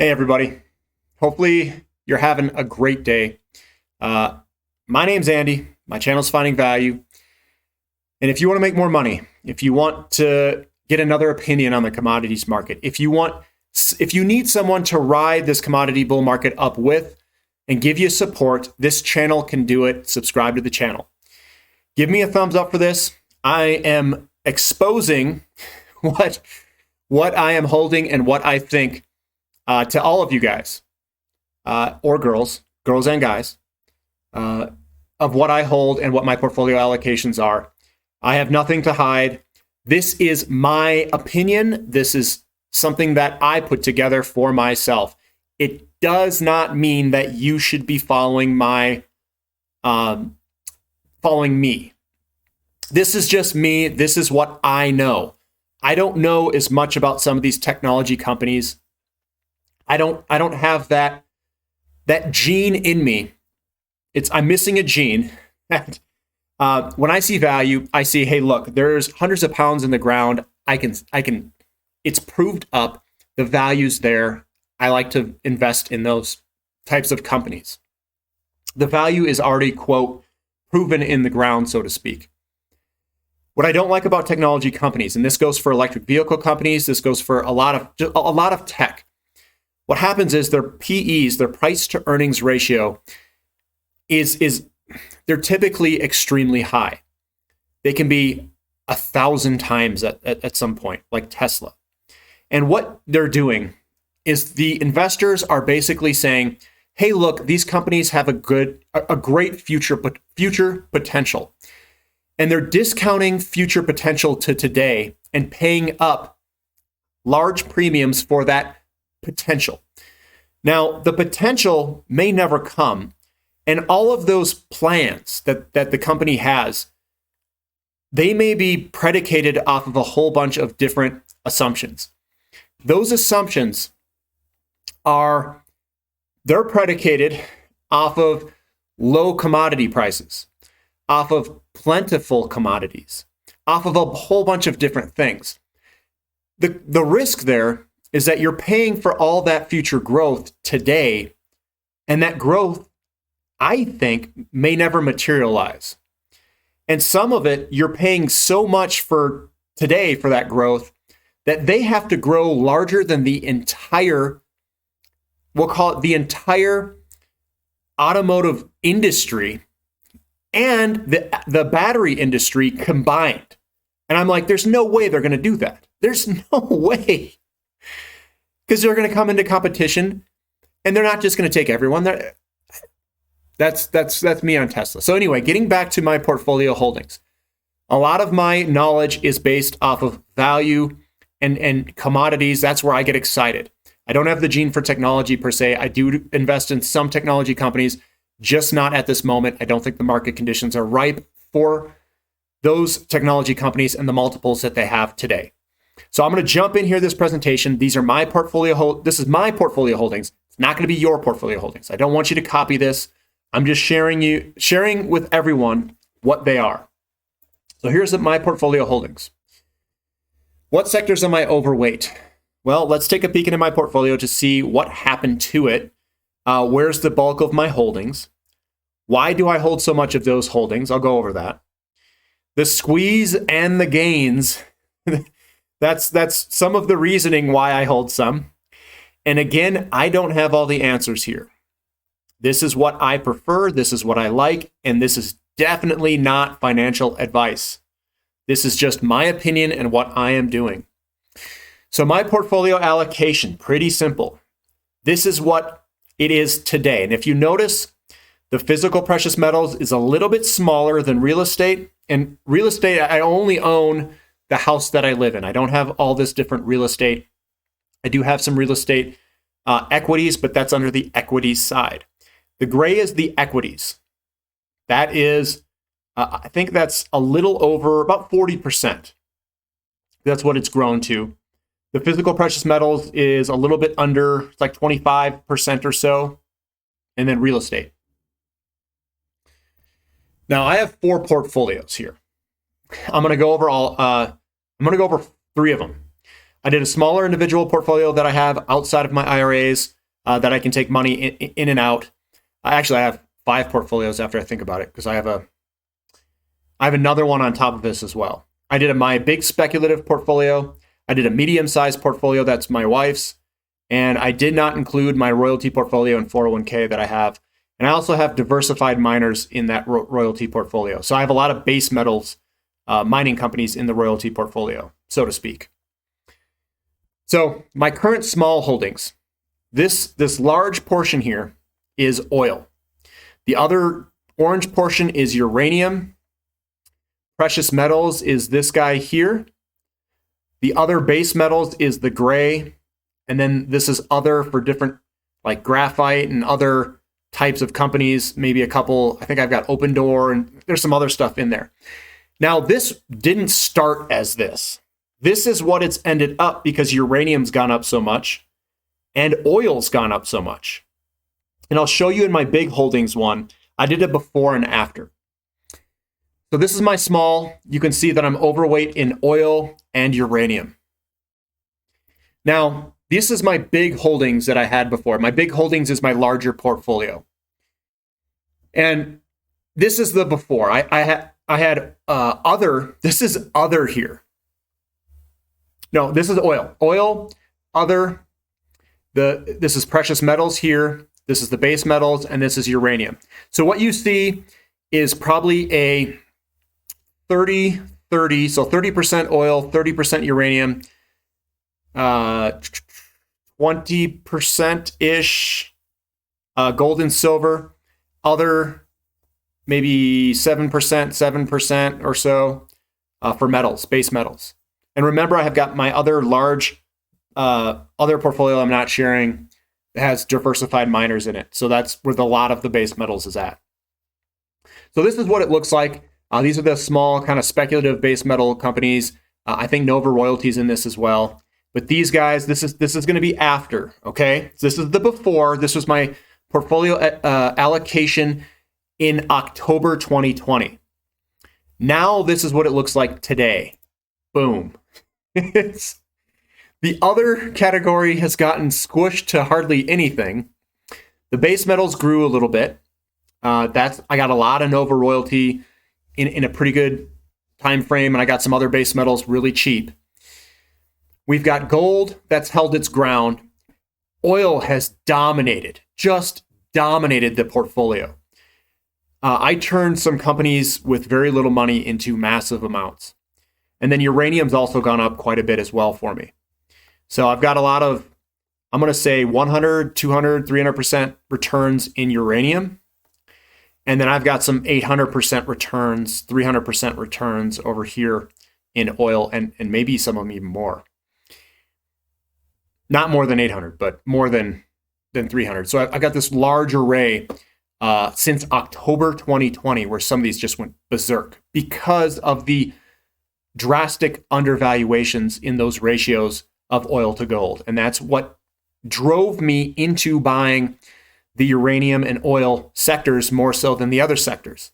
Hey, everybody. Hopefully, you're having a great day. My name's Andy. My channel's Finding Value. And if you want to make more money, if you want to get another opinion on the commodities market, if you need someone to ride this commodity bull market up with and give you support, this channel can do it. Subscribe to the channel. Give me a thumbs up for this. I am exposing what I am holding and what I think to all of you guys, or girls and guys, of what I hold and what my portfolio allocations are. I have nothing to hide. This is my opinion. This is something that I put together for myself. It does not mean that you should be following me. This is just me. This is what I know. I don't know as much about some of these technology companies. I don't have that gene in me. I'm missing a gene. When I see value, I see, hey, look, there's hundreds of pounds in the ground. It's proved up. The value's there. I like to invest in those types of companies. The value is already, quote, proven in the ground, so to speak. What I don't like about technology companies, and this goes for electric vehicle companies, this goes for a lot of tech. What happens is their PEs, their price to earnings ratio, they're typically extremely high. They can be 1,000 times at some point, like Tesla. And what they're doing is the investors are basically saying, hey, look, these companies have a great future potential. And they're discounting future potential to today and paying up large premiums for that potential. Now, the potential may never come, and all of those plans that the company has, they may be predicated off of a whole bunch of different assumptions. Those assumptions they're predicated off of low commodity prices, off of plentiful commodities, off of a whole bunch of different things. The risk there is that you're paying for all that future growth today, and that growth, I think, may never materialize. And some of it, you're paying so much for today for that growth that they have to grow larger than the entire, we'll call it the entire automotive industry and the battery industry combined. And I'm like, there's no way they're going to do that. There's no way. Because they're going to come into competition and they're not just going to take everyone. That's me on Tesla. So anyway, getting back to my portfolio holdings. A lot of my knowledge is based off of value and commodities. That's where I get excited. I don't have the gene for technology per se. I do invest in some technology companies, just not at this moment. I don't think the market conditions are ripe for those technology companies and the multiples that they have today. So I'm going to jump in here this presentation. These are my portfolio this is my portfolio holdings. It's not going to be your portfolio holdings. I don't want you to copy this. I'm just sharing with everyone what they are. So here's my portfolio holdings. What sectors am I overweight? Well, let's take a peek into my portfolio to see what happened to it. Where's the bulk of my holdings? Why do I hold so much of those holdings? I'll go over that. The squeeze and the gains. That's some of the reasoning why I hold some. And again, I don't have all the answers here. This is what I prefer. This is what I like. And this is definitely not financial advice. This is just my opinion and what I am doing. So my portfolio allocation, pretty simple. This is what it is today. And if you notice, the physical precious metals is a little bit smaller than real estate. And real estate, I only own the house that I live in. I don't have all this different real estate. I do have some real estate equities, but that's under the equities side. The gray is the equities. That is, I think that's a little over about 40%. That's what it's grown to. The physical precious metals is a little bit under, it's like 25% or so. And then real estate. Now I have 4 portfolios here. I'm going to go over 3 of them. I did a smaller individual portfolio that I have outside of my IRAs that I can take money in and out. I have 5 portfolios after I think about it, because I have another one on top of this as well. I did my big speculative portfolio. I did a medium-sized portfolio, that's my wife's, and I did not include my royalty portfolio and 401k that I have. And I also have diversified miners in that royalty portfolio. So I have a lot of base metals mining companies in the royalty portfolio, so to speak. So my current small holdings, this large portion here is oil. The other orange portion is uranium. Precious metals is this guy here. The other base metals is the gray. And then this is other for different, like graphite and other types of companies, maybe a couple. I think I've got Open Door, and there's some other stuff in there. Now, this didn't start as this. This is what it's ended up because uranium's gone up so much and oil's gone up so much. And I'll show you in my big holdings one, I did it before and after. So this is my small. You can see that I'm overweight in oil and uranium. Now, this is my big holdings that I had before. My big holdings is my larger portfolio. And this is the before. I had other. This is other here. No, this is oil. Oil, other. This is precious metals here. This is the base metals, and this is uranium. So what you see is probably a 30-30, so 30% oil, 30% uranium, 20%-ish gold and silver, other maybe 7% or so for metals, base metals. And remember, I have got my other large other portfolio I'm not sharing that has diversified miners in it. So that's where a lot of the base metals is at. So this is what it looks like. These are the small kind of speculative base metal companies. I think Nova Royalty's in this as well. But these guys, this is going to be after, okay? So this is the before. This was my portfolio allocation in October 2020. Now this is what it looks like today. Boom. The other category has gotten squished to hardly anything. The base metals grew a little bit. I got a lot of Nova Royalty in a pretty good time frame, and I got some other base metals really cheap. We've got gold that's held its ground. Oil has just dominated the portfolio. I turned some companies with very little money into massive amounts. And then uranium's also gone up quite a bit as well for me. So I've got a lot of, I'm going to say 100, 200, 300% returns in uranium. And then I've got some 800% returns, 300% returns over here in oil, and maybe some of them even more. Not more than 800, but more than 300. So I've got this large array since October 2020 where some of these just went berserk because of the drastic undervaluations in those ratios of oil to gold. And that's what drove me into buying the uranium and oil sectors more so than the other sectors.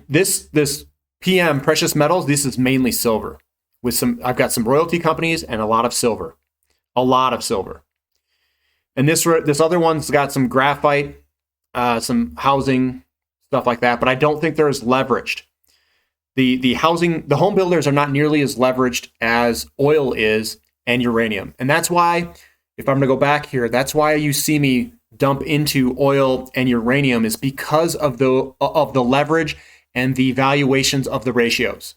This PM precious metals, this is mainly silver. I've got some royalty companies and a lot of silver. And this other one's got some graphite, some housing, stuff like that, but I don't think they're as leveraged. The home builders are not nearly as leveraged as oil is and uranium. And that's why, if I'm going to go back here, that's why you see me dump into oil and uranium, is because of the leverage and the valuations of the ratios.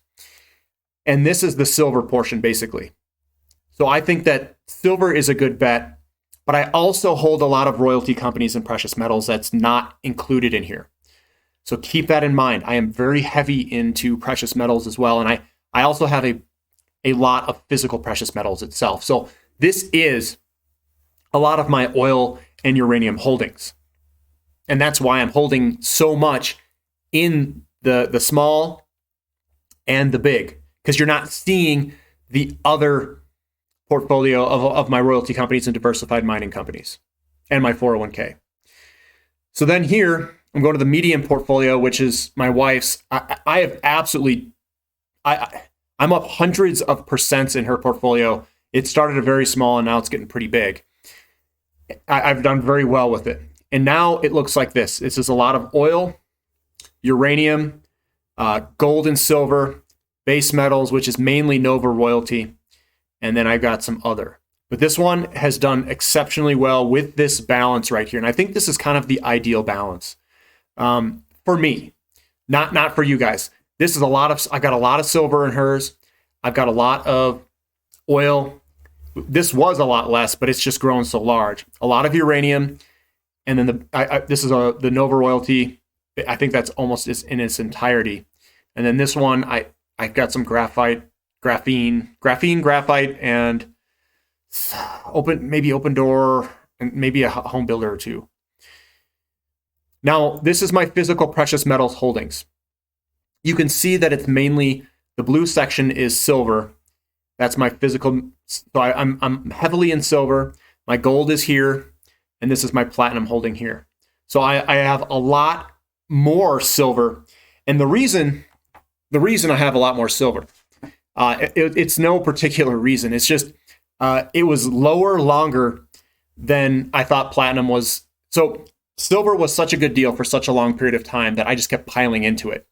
And this is the silver portion, basically. So I think that silver is a good bet, but I also hold a lot of royalty companies and precious metals that's not included in here. So keep that in mind. I am very heavy into precious metals as well. And I also have a lot of physical precious metals itself. So this is a lot of my oil and uranium holdings. And that's why I'm holding so much in the small and the big, because you're not seeing the other portfolio of my royalty companies and diversified mining companies and my 401k. So then here, I'm going to the medium portfolio, which is my wife's. I have absolutely, I I'm up hundreds of percents in her portfolio. It started very small and now it's getting pretty big. I've done very well with it. And now it looks like this. This is a lot of oil, uranium, gold and silver, base metals, which is mainly Nova royalty. And then I've got some other. But this one has done exceptionally well with this balance right here. And I think this is kind of the ideal balance for me, not for you guys. This is I've got a lot of silver in hers. I've got a lot of oil. This was a lot less, but it's just grown so large. A lot of uranium. And then this is the Nova royalty. I think that's almost in its entirety. And then this one, I've got some graphite, graphite, and open door, and maybe a home builder or two. Now, this is my physical precious metals holdings. You can see that it's mainly, the blue section is silver. That's my physical. So I'm heavily in silver. My gold is here, and this is my platinum holding here. So I have a lot more silver, and the reason I have a lot more silver, it's no particular reason. It's just it was lower longer than I thought platinum was. So silver was such a good deal for such a long period of time that I just kept piling into it.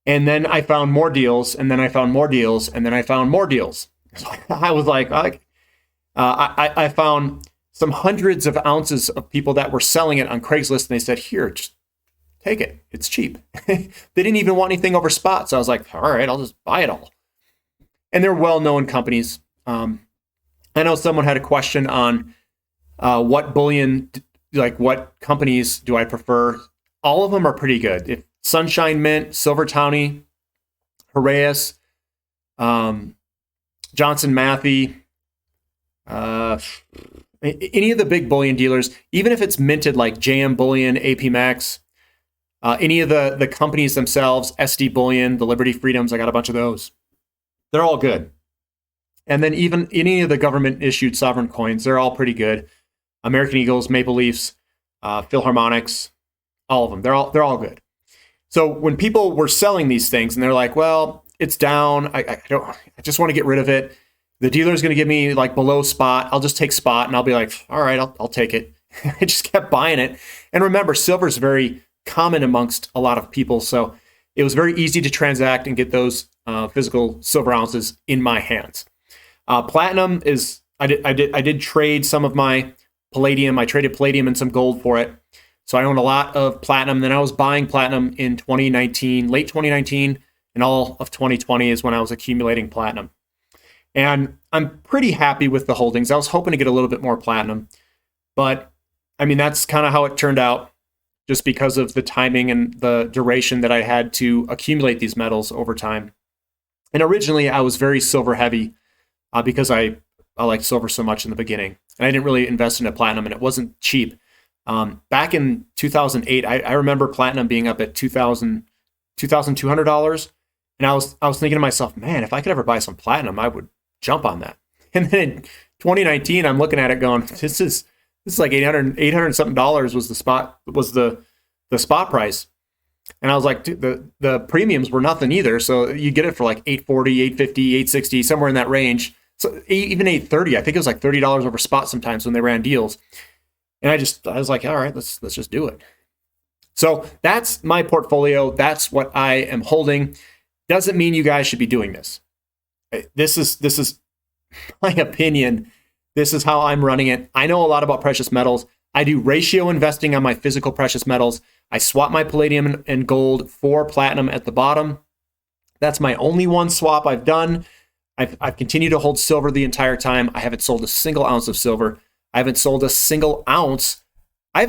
And then I found more deals, and then I found more deals, and then I found more deals. So I was like, I found some hundreds of ounces of people that were selling it on Craigslist, and they said, here, just take it. It's cheap. They didn't even want anything over spot. So I was like, all right, I'll just buy it all. And they're well-known companies. I know someone had a question on what bullion, like what companies do I prefer? All of them are pretty good. If Sunshine Mint, Silver Townie, Heraeus, Johnson Matthey, any of the big bullion dealers, even if it's minted like JM Bullion, AP Max, any of the companies themselves, SD Bullion, the Liberty Freedoms, I got a bunch of those. They're all good. And then even any of the government issued sovereign coins, they're all pretty good. American Eagles, Maple Leafs, Philharmonics, all of them. They're all good. So when people were selling these things and they're like, well, it's down. I just want to get rid of it. The dealer's going to give me like below spot. I'll just take spot and I'll be like, all right, I'll take it. I just kept buying it. And remember, silver is very common amongst a lot of people. So it was very easy to transact and get those physical silver ounces in my hands. Platinum is, I did trade some of my palladium. I traded palladium and some gold for it. So I own a lot of platinum. Then I was buying platinum in 2019, late 2019, and all of 2020 is when I was accumulating platinum. And I'm pretty happy with the holdings. I was hoping to get a little bit more platinum, but I mean, that's kind of how it turned out, just because of the timing and the duration that I had to accumulate these metals over time. And originally I was very silver heavy because I liked silver so much in the beginning, and I didn't really invest into platinum, and it wasn't cheap. Back in 2008, I remember platinum being up at $2,200. And I was thinking to myself, man, if I could ever buy some platinum, I would jump on that. And then in 2019, I'm looking at it going, this is like $800 something dollars was the spot price. And I was like, dude, the premiums were nothing either. So you get it for like $840, $850, $860, somewhere in that range. So even $830, I think it was like $30 over spot sometimes when they ran deals. And I was like, all right, let's just do it. So that's my portfolio. That's what I am holding. Doesn't mean you guys should be doing this. This is my opinion. This is how I'm running it. I know a lot about precious metals. I do ratio investing on my physical precious metals. I swap my palladium and gold for platinum at the bottom. That's my only one swap I've done. I've continued to hold silver the entire time. I haven't sold a single ounce of silver. I haven't sold a single ounce. I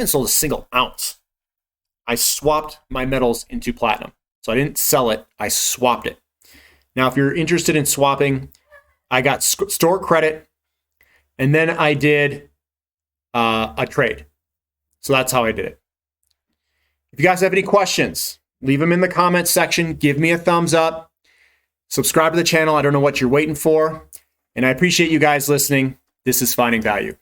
swapped my metals into platinum. So I didn't sell it. I swapped it. Now, if you're interested in swapping, I got store credit, and then I did a trade. So that's how I did it. If you guys have any questions, leave them in the comments section. Give me a thumbs up. Subscribe to the channel. I don't know what you're waiting for. And I appreciate you guys listening. This is Finding Value.